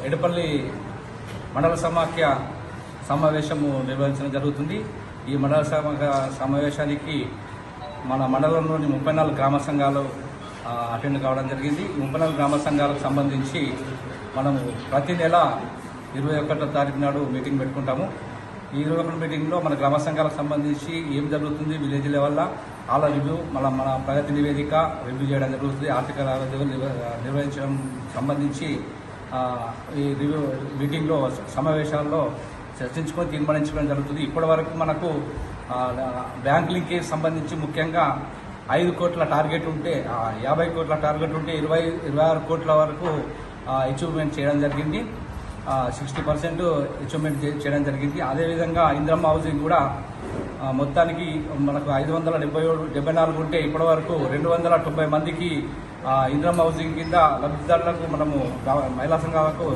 ఎడపల్లి మండల సమాఖ్య సమావేశము నిర్వహించడం జరుగుతుంది. ఈ మండల సమావేశానికి మన మండలంలోని 34 గ్రామ సంఘాలు అటెండ్ కావడం జరిగింది. ఈ 34 గ్రామ సంఘాలకు సంబంధించి మనము ప్రతి నెల 21వ తారీఖు నాడు మీటింగ్ పెట్టుకుంటాము. ఈ 21 మీటింగ్లో మన గ్రామ సంఘాలకు సంబంధించి ఏం జరుగుతుంది, విలేజ్ లెవెల్లో ఆల రివ్యూ, మన ప్రగతి నివేదిక రివ్యూ చేయడం జరుగుతుంది. ఆర్థిక నిర్వహించడం సంబంధించి ఈ రివ్యూ మీటింగ్లో సమావేశాల్లో చర్చించుకొని తీర్మానించడం జరుగుతుంది. ఇప్పటి వరకు మనకు బ్యాంక్ లింకేజ్ సంబంధించి ముఖ్యంగా 5 కోట్ల టార్గెట్ ఉంటే 50 కోట్ల టార్గెట్ ఉంటే 26 కోట్ల వరకు అచీవ్మెంట్ చేయడం జరిగింది. 60% అచీవ్మెంట్ చేయడం జరిగింది. అదేవిధంగా ఇంద్రమ్మ హౌసింగ్ కూడా మొత్తానికి మనకు 574 ఉంటే ఇప్పటి వరకు 290 మందికి ఇంద్రమ్మ హౌసింగ్ కింద లబ్ధిదారులకు మనము మహిళా సంఘాలకు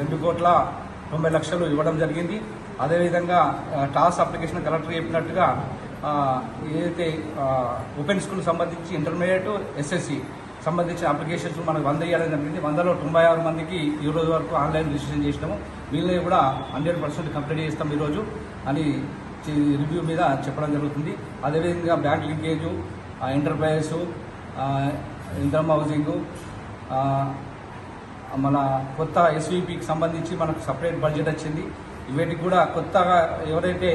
2,90,00,000 ఇవ్వడం జరిగింది. అదేవిధంగా టాస్ అప్లికేషన్ కలెక్టర్ చెప్పినట్టుగా ఏదైతే ఓపెన్ స్కూల్ సంబంధించి ఇంటర్మీడియట్ ఎస్ఎస్సి సంబంధించిన అప్లికేషన్స్ మనకు 100 ఇవ్వడం జరిగింది. 100లో 96 మందికి ఈ రోజు వరకు ఆన్లైన్ రిజిస్ట్రేషన్ చేసినాము. వీళ్ళని కూడా 100% కంప్లీట్ చేస్తాం ఈరోజు అని రివ్యూ మీద చెప్పడం జరుగుతుంది. అదేవిధంగా బ్యాంక్ లింకేజు, ఎంటర్ప్రైజెస్, ఇంద్రమ్మ హౌసింగు, మన కొత్త ఎస్వీపీకి సంబంధించి మనకు సపరేట్ బడ్జెట్ వచ్చింది. వీటికి కూడా కొత్తగా ఎవరైతే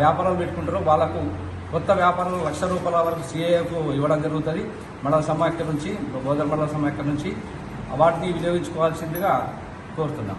వ్యాపారాలు పెట్టుకుంటారో వాళ్ళకు కొత్త వ్యాపారాలు ₹1,00,000 వరకు సిఏకు ఇవ్వడం జరుగుతుంది. మండల సమాఖ్య నుంచి, బోధన మండల సమాఖ్య నుంచి వాటిని వినియోగించుకోవాల్సిందిగా కోరుతున్నాం.